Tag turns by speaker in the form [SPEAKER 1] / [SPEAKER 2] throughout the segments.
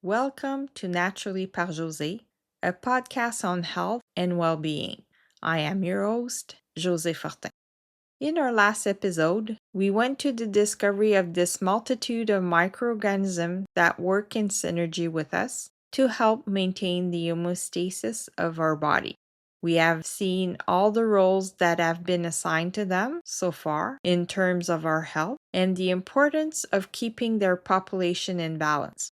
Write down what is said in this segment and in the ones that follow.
[SPEAKER 1] Welcome to Naturally par José, a podcast on health and well-being. I am your host, José Fortin. In our last episode, we went to the discovery of this multitude of microorganisms that work in synergy with us to help maintain the homeostasis of our body. We have seen all the roles that have been assigned to them so far in terms of our health and the importance of keeping their population in balance.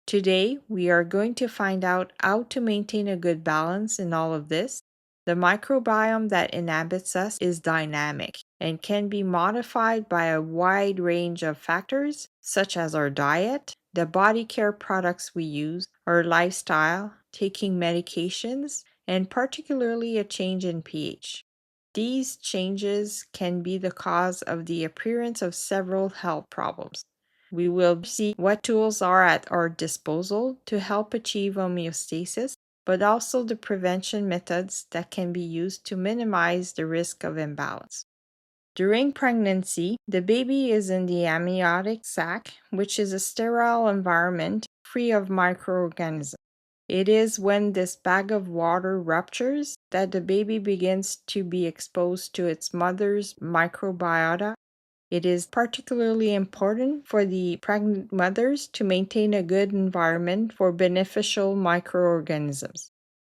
[SPEAKER 1] Today, we are going to find out how to maintain a good balance in all of this. The microbiome that inhabits us is dynamic and can be modified by a wide range of factors, such as our diet, the body care products we use, our lifestyle, taking medications, and particularly a change in pH. These changes can be the cause of the appearance of several health problems. We will see what tools are at our disposal to help achieve homeostasis, but also the prevention methods that can be used to minimize the risk of imbalance. During pregnancy, the baby is in the amniotic sac, which is a sterile environment free of microorganisms. It is when this bag of water ruptures that the baby begins to be exposed to its mother's microbiota. It is particularly important for the pregnant mothers to maintain a good environment for beneficial microorganisms.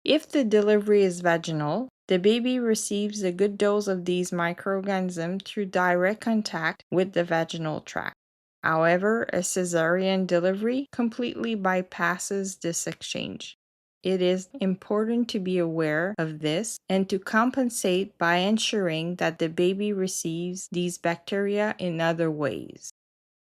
[SPEAKER 1] If the delivery is vaginal, the baby receives a good dose of these microorganisms through direct contact with the vaginal tract. However, a cesarean delivery completely bypasses this exchange. It is important to be aware of this and to compensate by ensuring that the baby receives these bacteria in other ways.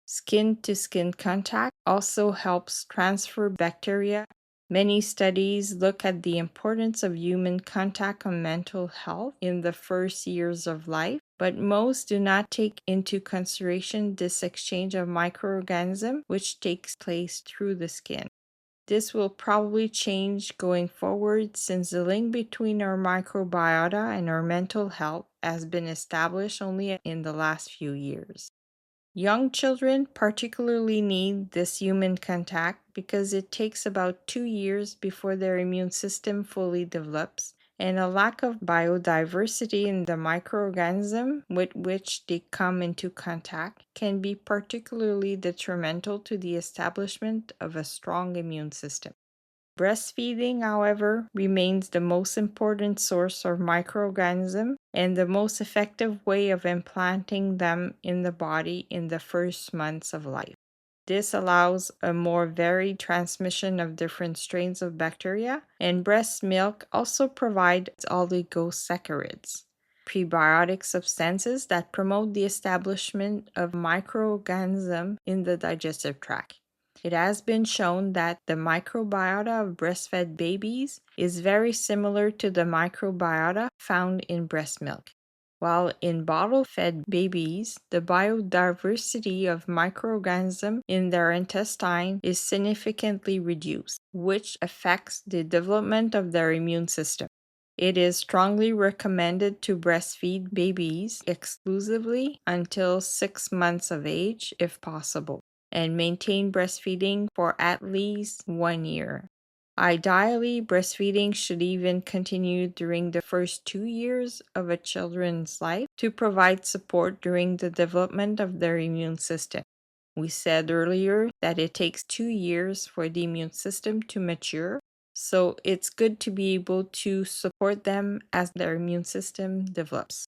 [SPEAKER 1] Skin-to-skin contact also helps transfer bacteria. Many studies look at the importance of human contact on mental health in the first years of life, but most do not take into consideration this exchange of microorganisms which takes place through the skin. This will probably change going forward since the link between our microbiota and our mental health has been established only in the last few years. Young children particularly need this human contact because it takes about 2 years before their immune system fully develops, and a lack of biodiversity in the microorganism with which they come into contact can be particularly detrimental to the establishment of a strong immune system. Breastfeeding, however, remains the most important source of microorganisms and the most effective way of implanting them in the body in the first months of life. This allows a more varied transmission of different strains of bacteria, and breast milk also provides oligosaccharides, prebiotic substances that promote the establishment of microorganisms in the digestive tract. It has been shown that the microbiota of breastfed babies is very similar to the microbiota found in breast milk. While in bottle-fed babies, the biodiversity of microorganisms in their intestine is significantly reduced, which affects the development of their immune system. It is strongly recommended to breastfeed babies exclusively until 6 months of age if possible, and maintain breastfeeding for at least 1 year. Ideally, breastfeeding should even continue during the first 2 years of a children's life to provide support during the development of their immune system. We said earlier that it takes 2 years for the immune system to mature, so it's good to be able to support them as their immune system develops.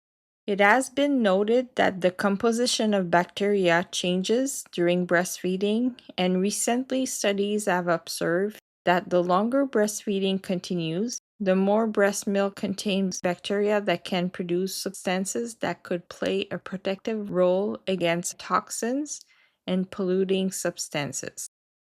[SPEAKER 1] It has been noted that the composition of bacteria changes during breastfeeding, and recently studies have observed that the longer breastfeeding continues, the more breast milk contains bacteria that can produce substances that could play a protective role against toxins and polluting substances.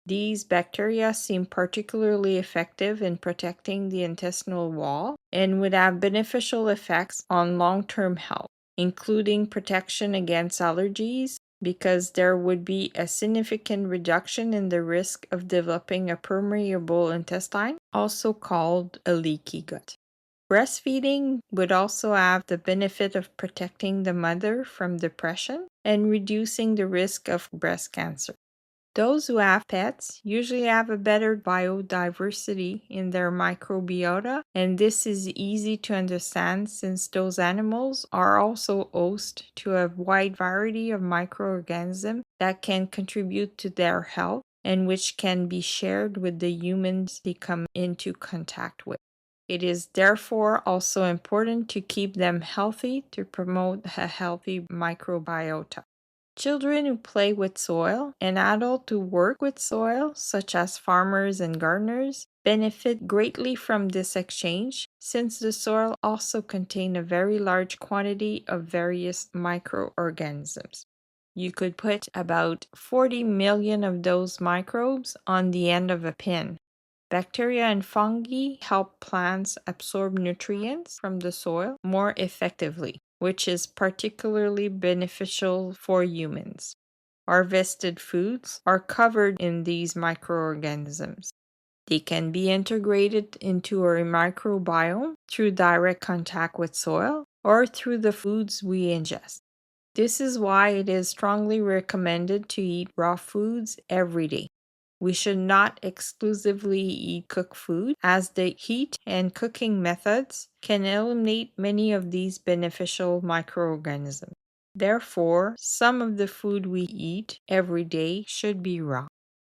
[SPEAKER 1] These bacteria seem particularly effective in protecting the intestinal wall and would have beneficial effects on long-term health, including protection against allergies, because there would be a significant reduction in the risk of developing a permeable intestine, also called a leaky gut. Breastfeeding would also have the benefit of protecting the mother from depression and reducing the risk of breast cancer. Those who have pets usually have a better biodiversity in their microbiota, and this is easy to understand since those animals are also host to a wide variety of microorganisms that can contribute to their health and which can be shared with the humans they come into contact with. It is therefore also important to keep them healthy to promote a healthy microbiota. Children who play with soil and adults who work with soil, such as farmers and gardeners, benefit greatly from this exchange since the soil also contains a very large quantity of various microorganisms. You could put about 40 million of those microbes on the end of a pin. Bacteria and fungi help plants absorb nutrients from the soil more effectively, which is particularly beneficial for humans. Harvested foods are covered in these microorganisms. They can be integrated into our microbiome through direct contact with soil or through the foods we ingest. This is why it is strongly recommended to eat raw foods every day. We should not exclusively eat cooked food, as the heat and cooking methods can eliminate many of these beneficial microorganisms. Therefore, some of the food we eat every day should be raw.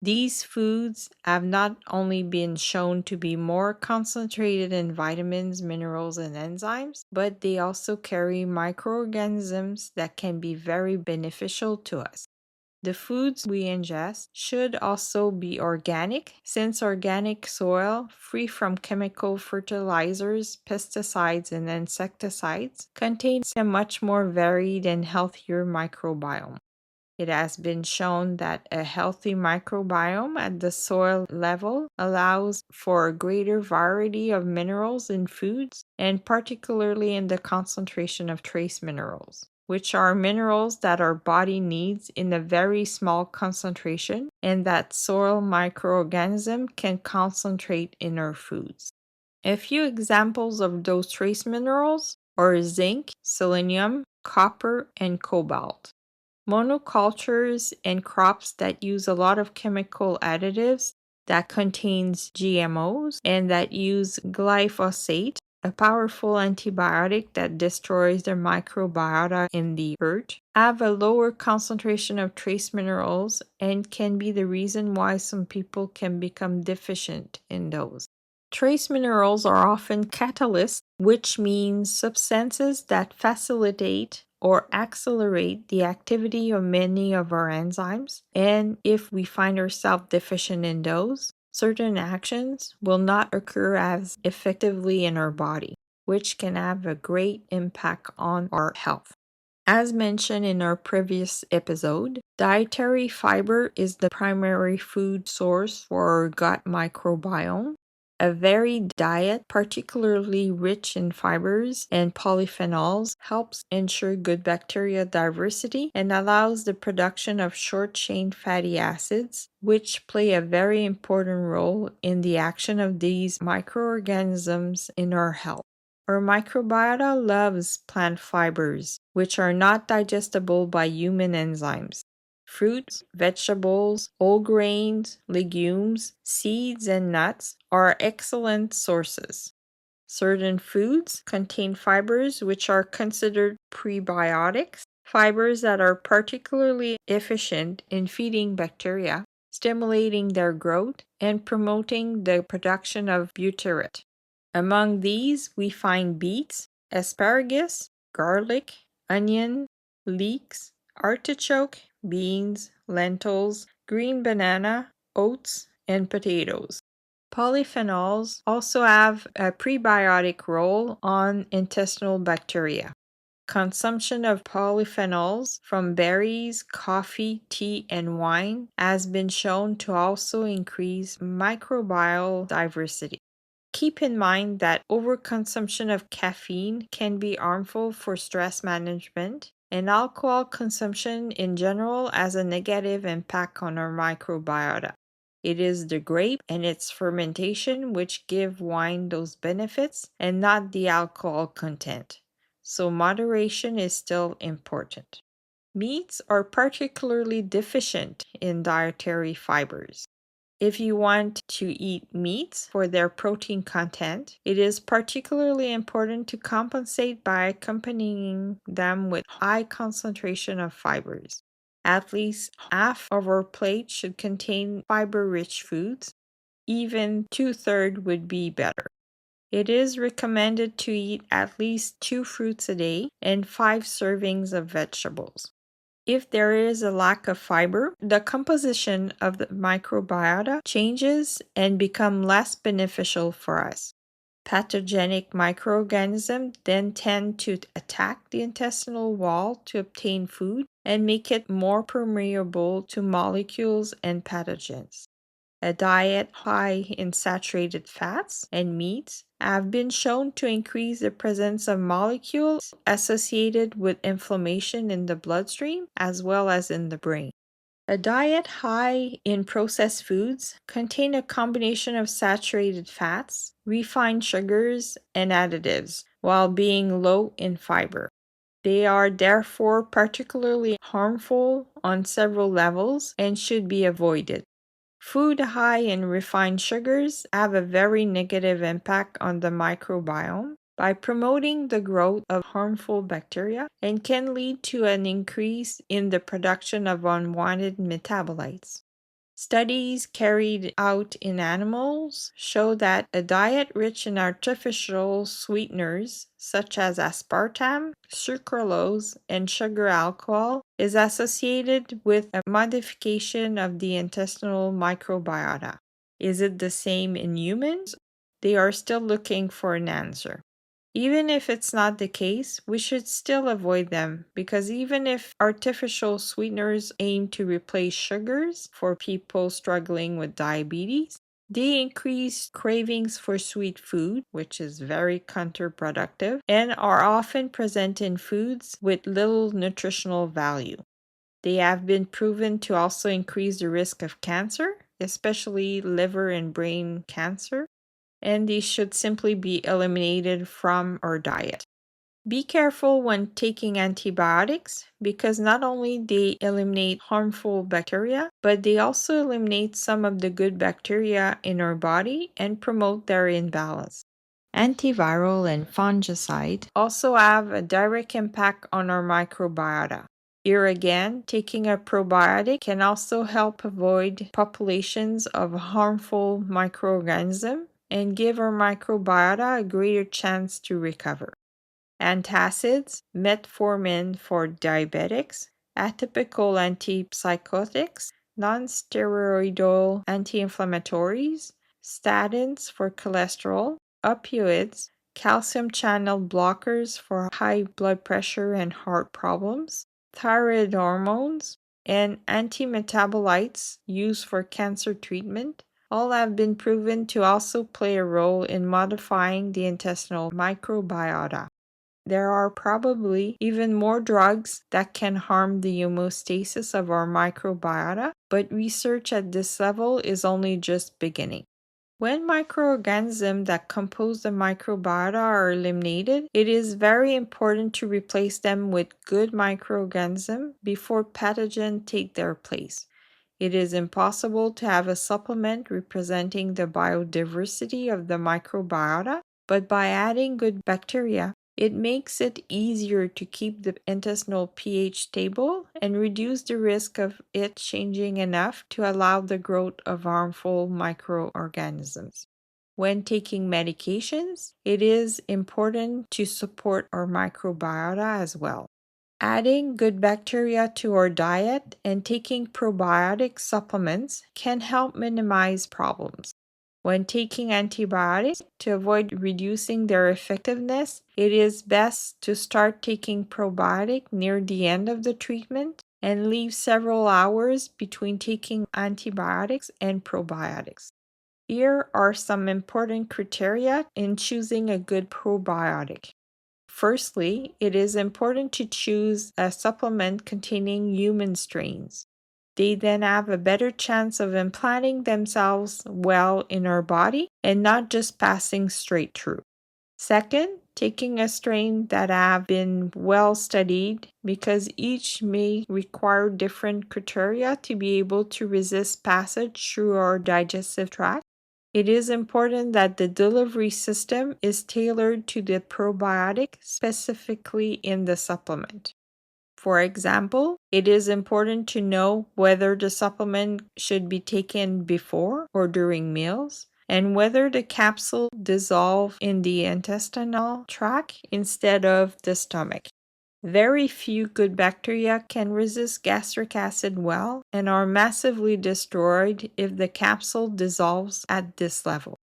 [SPEAKER 1] These foods have not only been shown to be more concentrated in vitamins, minerals, and enzymes, but they also carry microorganisms that can be very beneficial to us. The foods we ingest should also be organic, since organic soil, free from chemical fertilizers, pesticides, and insecticides, contains a much more varied and healthier microbiome. It has been shown that a healthy microbiome at the soil level allows for a greater variety of minerals in foods, and particularly in the concentration of trace minerals, which are minerals that our body needs in a very small concentration and that soil microorganisms can concentrate in our foods. A few examples of those trace minerals are zinc, selenium, copper, and cobalt. Monocultures and crops that use a lot of chemical additives that contains GMOs and that use glyphosate, a powerful antibiotic that destroys the microbiota in the earth, have a lower concentration of trace minerals and can be the reason why some people can become deficient in those. Trace minerals are often catalysts, which means substances that facilitate or accelerate the activity of many of our enzymes, and if we find ourselves deficient in those, certain actions will not occur as effectively in our body, which can have a great impact on our health. As mentioned in our previous episode, dietary fiber is the primary food source for our gut microbiome. A varied diet, particularly rich in fibers and polyphenols, helps ensure good bacteria diversity and allows the production of short-chain fatty acids, which play a very important role in the action of these microorganisms in our health. Our microbiota loves plant fibers, which are not digestible by human enzymes. Fruits, vegetables, whole grains, legumes, seeds, and nuts are excellent sources. Certain foods contain fibers which are considered prebiotics, fibers that are particularly efficient in feeding bacteria, stimulating their growth, and promoting the production of butyrate. Among these, we find beets, asparagus, garlic, onion, leeks, artichoke, beans, lentils, green banana, oats, and potatoes. Polyphenols also have a prebiotic role on intestinal bacteria. Consumption of polyphenols from berries, coffee, tea, and wine has been shown to also increase microbial diversity. Keep in mind that overconsumption of caffeine can be harmful for stress management, and alcohol consumption in general has a negative impact on our microbiota. It is the grape and its fermentation which give wine those benefits and not the alcohol content. So moderation is still important. Meats are particularly deficient in dietary fibers. If you want to eat meats for their protein content, it is particularly important to compensate by accompanying them with high concentration of fibers. At least half of our plate should contain fiber-rich foods. Even 2/3 would be better. It is recommended to eat at least 2 fruits a day and 5 servings of vegetables. If there is a lack of fiber, the composition of the microbiota changes and become less beneficial for us. Pathogenic microorganisms then tend to attack the intestinal wall to obtain food and make it more permeable to molecules and pathogens. A diet high in saturated fats and meats have been shown to increase the presence of molecules associated with inflammation in the bloodstream as well as in the brain. A diet high in processed foods contains a combination of saturated fats, refined sugars, and additives, while being low in fiber. They are therefore particularly harmful on several levels and should be avoided. Food high in refined sugars have a very negative impact on the microbiome by promoting the growth of harmful bacteria and can lead to an increase in the production of unwanted metabolites. Studies carried out in animals show that a diet rich in artificial sweeteners such as aspartame, sucralose, and sugar alcohol is associated with a modification of the intestinal microbiota. Is it the same in humans? They are still looking for an answer. Even if it's not the case, we should still avoid them because even if artificial sweeteners aim to replace sugars for people struggling with diabetes, they increase cravings for sweet food, which is very counterproductive, and are often present in foods with little nutritional value. They have been proven to also increase the risk of cancer, especially liver and brain cancer, and these should simply be eliminated from our diet. Be careful when taking antibiotics because not only they eliminate harmful bacteria, but they also eliminate some of the good bacteria in our body and promote their imbalance. Antiviral and fungicide also have a direct impact on our microbiota. Here again, taking a probiotic can also help avoid populations of harmful microorganisms and give our microbiota a greater chance to recover. Antacids, metformin for diabetics, atypical antipsychotics, non-steroidal anti-inflammatories, statins for cholesterol, opioids, calcium channel blockers for high blood pressure and heart problems, thyroid hormones, and antimetabolites used for cancer treatment all have been proven to also play a role in modifying the intestinal microbiota. There are probably even more drugs that can harm the homeostasis of our microbiota, but research at this level is only just beginning. When microorganisms that compose the microbiota are eliminated, it is very important to replace them with good microorganisms before pathogens take their place. It is impossible to have a supplement representing the biodiversity of the microbiota, but by adding good bacteria, it makes it easier to keep the intestinal pH stable and reduce the risk of it changing enough to allow the growth of harmful microorganisms. When taking medications, it is important to support our microbiota as well. Adding good bacteria to our diet and taking probiotic supplements can help minimize problems. When taking antibiotics, to avoid reducing their effectiveness, it is best to start taking probiotic near the end of the treatment and leave several hours between taking antibiotics and probiotics. Here are some important criteria in choosing a good probiotic. Firstly, it is important to choose a supplement containing human strains. They then have a better chance of implanting themselves well in our body and not just passing straight through. Second, taking a strain that have been well studied because each may require different criteria to be able to resist passage through our digestive tract. It is important that the delivery system is tailored to the probiotic specifically in the supplement. For example, it is important to know whether the supplement should be taken before or during meals, and whether the capsule dissolves in the intestinal tract instead of the stomach. Very few good bacteria can resist gastric acid well and are massively destroyed if the capsule dissolves at this level.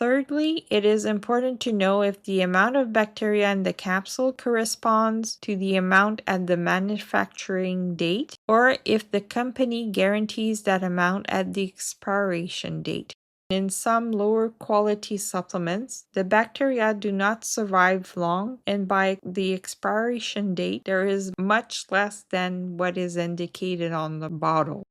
[SPEAKER 1] Thirdly, it is important to know if the amount of bacteria in the capsule corresponds to the amount at the manufacturing date, or if the company guarantees that amount at the expiration date. In some lower quality supplements, the bacteria do not survive long, and by the expiration date, there is much less than what is indicated on the bottle.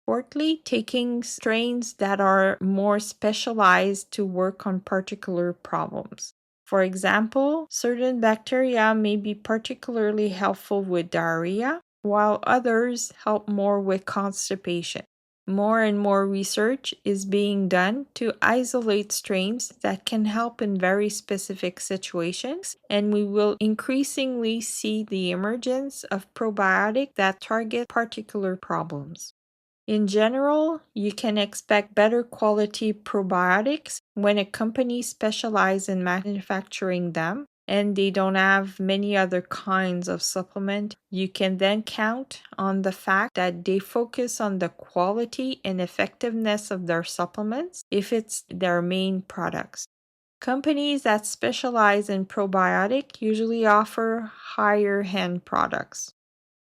[SPEAKER 1] Fourthly, taking strains that are more specialized to work on particular problems. For example, certain bacteria may be particularly helpful with diarrhea, while others help more with constipation. More and more research is being done to isolate strains that can help in very specific situations, and we will increasingly see the emergence of probiotics that target particular problems. In general, you can expect better quality probiotics when a company specializes in manufacturing them and they don't have many other kinds of supplement. You can then count on the fact that they focus on the quality and effectiveness of their supplements if it's their main products. Companies that specialize in probiotic usually offer higher-end products.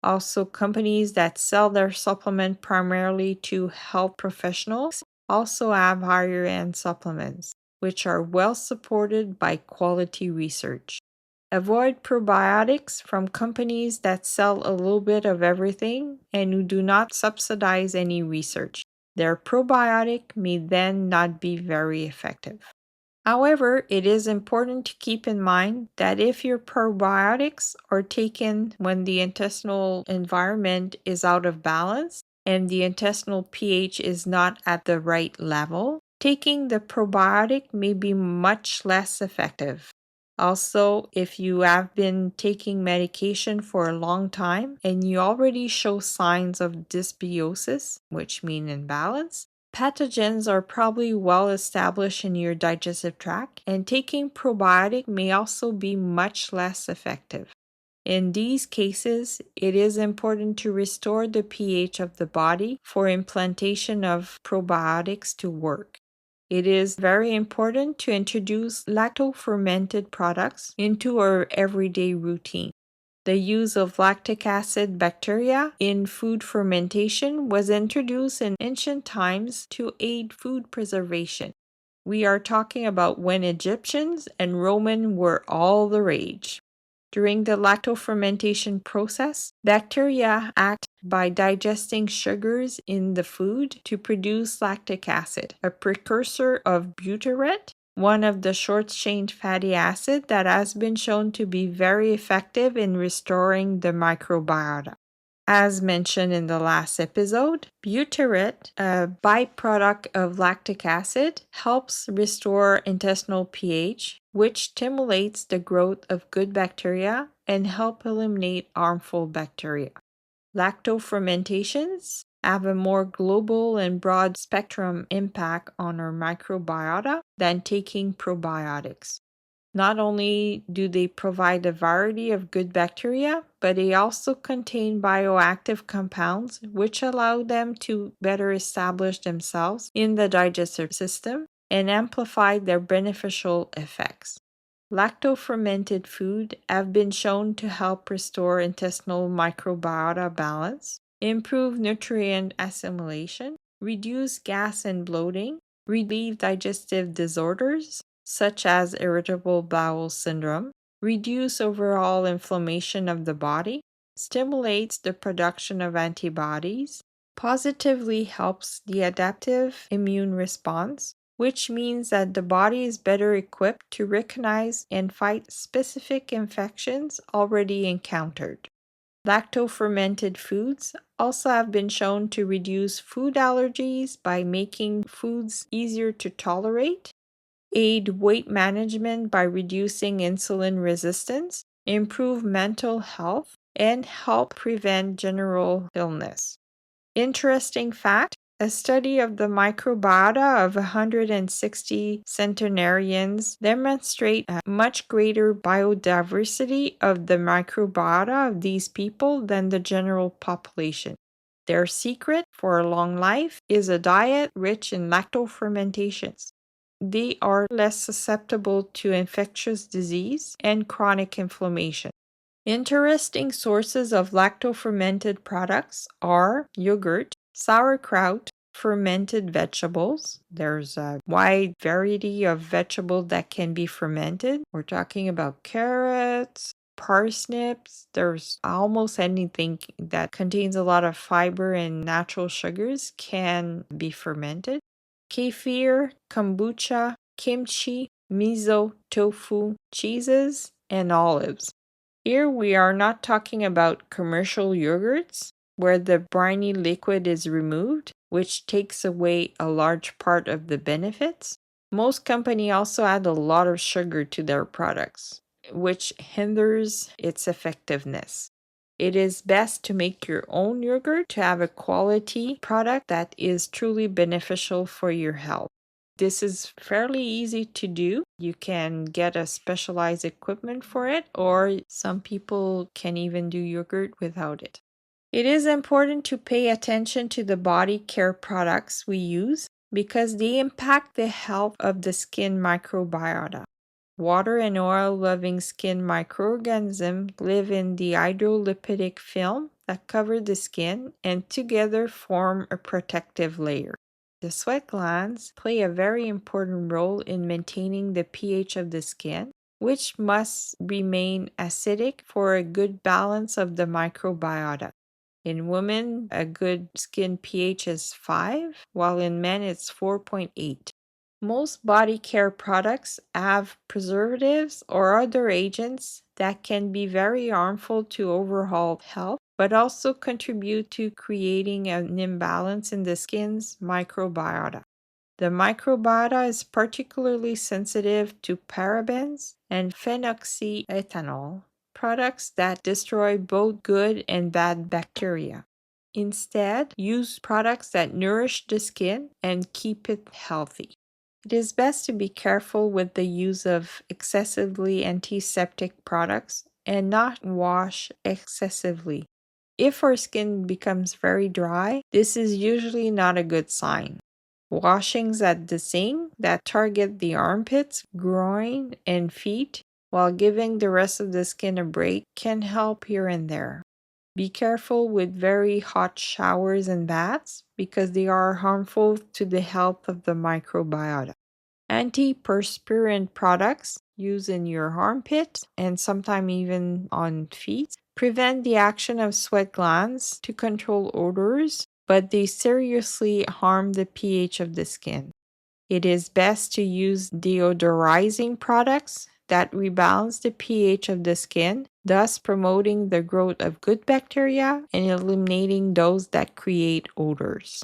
[SPEAKER 1] Also, companies that sell their supplement primarily to health professionals also have higher end supplements, which are well supported by quality research. Avoid probiotics from companies that sell a little bit of everything and who do not subsidize any research. Their probiotic may then not be very effective. However, it is important to keep in mind that if your probiotics are taken when the intestinal environment is out of balance and the intestinal pH is not at the right level, taking the probiotic may be much less effective. Also, if you have been taking medication for a long time and you already show signs of dysbiosis, which means imbalance, pathogens are probably well established in your digestive tract, and taking probiotic may also be much less effective. In these cases, it is important to restore the pH of the body for implantation of probiotics to work. It is very important to introduce lacto-fermented products into our everyday routine. The use of lactic acid bacteria in food fermentation was introduced in ancient times to aid food preservation. We are talking about when Egyptians and Romans were all the rage. During the lactofermentation process, bacteria act by digesting sugars in the food to produce lactic acid, a precursor of butyrate, one of the short-chain fatty acid that has been shown to be very effective in restoring the microbiota. As mentioned in the last episode, butyrate, a byproduct of lactic acid, helps restore intestinal pH, which stimulates the growth of good bacteria and help eliminate harmful bacteria. Lactofermentations have a more global and broad spectrum impact on our microbiota than taking probiotics. Not only do they provide a variety of good bacteria, but they also contain bioactive compounds which allow them to better establish themselves in the digestive system and amplify their beneficial effects. Lacto-fermented food have been shown to help restore intestinal microbiota balance, improve nutrient assimilation, reduce gas and bloating, relieve digestive disorders, such as irritable bowel syndrome, reduce overall inflammation of the body, stimulates the production of antibodies, positively helps the adaptive immune response, which means that the body is better equipped to recognize and fight specific infections already encountered. Lacto-fermented foods also have been shown to reduce food allergies by making foods easier to tolerate, aid weight management by reducing insulin resistance, improve mental health, and help prevent general illness. Interesting fact, a study of the microbiota of 160 centenarians demonstrate a much greater biodiversity of the microbiota of these people than the general population. Their secret for a long life is a diet rich in lactofermentations. They are less susceptible to infectious disease and chronic inflammation. Interesting sources of lacto-fermented products are yogurt, sauerkraut, fermented vegetables. There's a wide variety of vegetables that can be fermented. We're talking about carrots, parsnips. There's almost anything that contains a lot of fiber and natural sugars can be fermented. Kefir, kombucha, kimchi, miso, tofu, cheeses, and olives. Here we are not talking about commercial yogurts where the briny liquid is removed, which takes away a large part of the benefits. Most companies also add a lot of sugar to their products, which hinders its effectiveness. It is best to make your own yogurt to have a quality product that is truly beneficial for your health. This is fairly easy to do. You can get a specialized equipment for it, or some people can even do yogurt without it. It is important to pay attention to the body care products we use because they impact the health of the skin microbiota. Water and oil-loving skin microorganisms live in the hydrolipidic film that cover the skin and together form a protective layer. The sweat glands play a very important role in maintaining the pH of the skin, which must remain acidic for a good balance of the microbiota. In women, a good skin pH is 5, while in men it's 4.8. Most body care products have preservatives or other agents that can be very harmful to overall health, but also contribute to creating an imbalance in the skin's microbiota. The microbiota is particularly sensitive to parabens and phenoxyethanol, products that destroy both good and bad bacteria. Instead, use products that nourish the skin and keep it healthy. It is best to be careful with the use of excessively antiseptic products and not wash excessively. If our skin becomes very dry, this is usually not a good sign. Washings at the sink that target the armpits, groin, and feet while giving the rest of the skin a break can help here and there. Be careful with very hot showers and baths because they are harmful to the health of the microbiota. Antiperspirant products used in your armpit and sometimes even on feet prevent the action of sweat glands to control odors, but they seriously harm the pH of the skin. It is best to use deodorizing products that rebalance the pH of the skin, thus promoting the growth of good bacteria and eliminating those that create odors.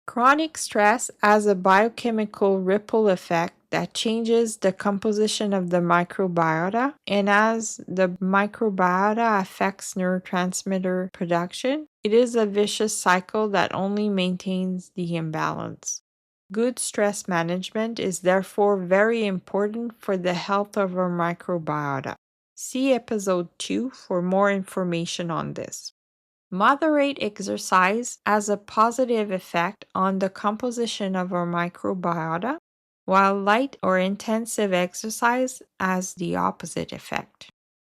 [SPEAKER 1] Chronic stress has a biochemical ripple effect that changes the composition of the microbiota, and as the microbiota affects neurotransmitter production, it is a vicious cycle that only maintains the imbalance. Good stress management is therefore very important for the health of our microbiota. See episode 2 for more information on this. Moderate exercise has a positive effect on the composition of our microbiota, while light or intensive exercise has the opposite effect.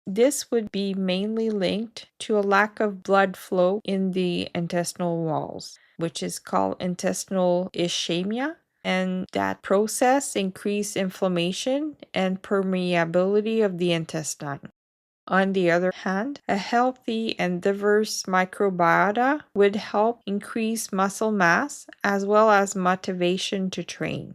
[SPEAKER 1] This would be mainly linked to a lack of blood flow in the intestinal walls, which is called intestinal ischemia, and that process increases inflammation and permeability of the intestine. On the other hand, a healthy and diverse microbiota would help increase muscle mass as well as motivation to train.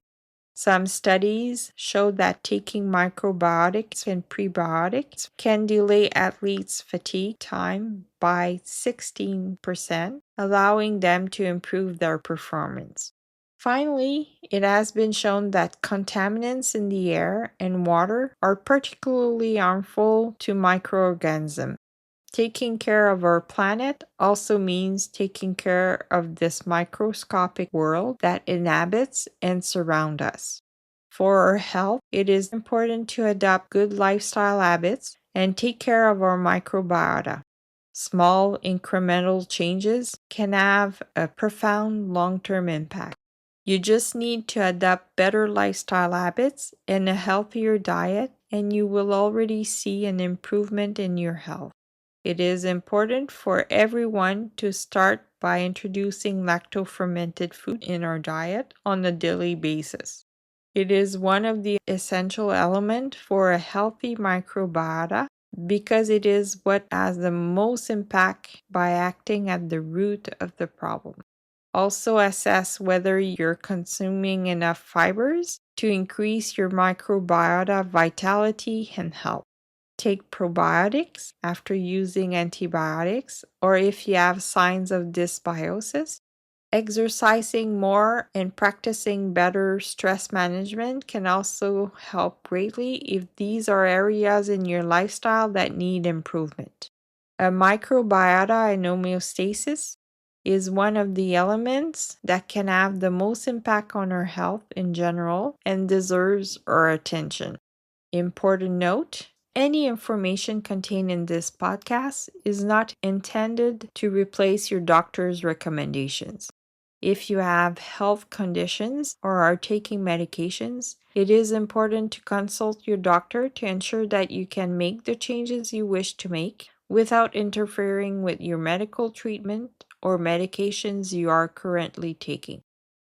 [SPEAKER 1] Some studies show that taking microbiotics and prebiotics can delay athletes' fatigue time by 16%, allowing them to improve their performance. Finally, it has been shown that contaminants in the air and water are particularly harmful to microorganisms. Taking care of our planet also means taking care of this microscopic world that inhabits and surrounds us. For our health, it is important to adopt good lifestyle habits and take care of our microbiota. Small incremental changes can have a profound long-term impact. You just need to adopt better lifestyle habits and a healthier diet, and you will already see an improvement in your health. It is important for everyone to start by introducing lacto-fermented food in our diet on a daily basis. It is one of the essential elements for a healthy microbiota because it is what has the most impact by acting at the root of the problem. Also assess whether you're consuming enough fibers to increase your microbiota vitality and health. Take probiotics after using antibiotics, or if you have signs of dysbiosis. Exercising more and practicing better stress management can also help greatly if these are areas in your lifestyle that need improvement. A microbiota and homeostasis is one of the elements that can have the most impact on our health in general and deserves our attention. Important note: any information contained in this podcast is not intended to replace your doctor's recommendations. If you have health conditions or are taking medications, it is important to consult your doctor to ensure that you can make the changes you wish to make without interfering with your medical treatment or medications you are currently taking.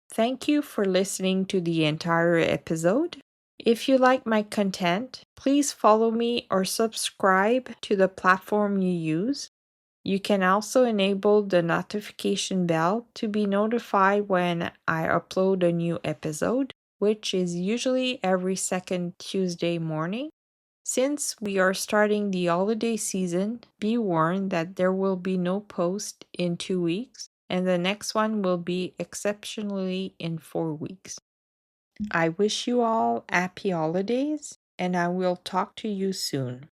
[SPEAKER 1] Thank you for listening to the entire episode. If you like my content, please follow me or subscribe to the platform you use. You can also enable the notification bell to be notified when I upload a new episode, which is usually every second Tuesday morning. Since we are starting the holiday season, be warned that there will be no post in 2 weeks, and the next one will be exceptionally in 4 weeks. I wish you all happy holidays, and I will talk to you soon.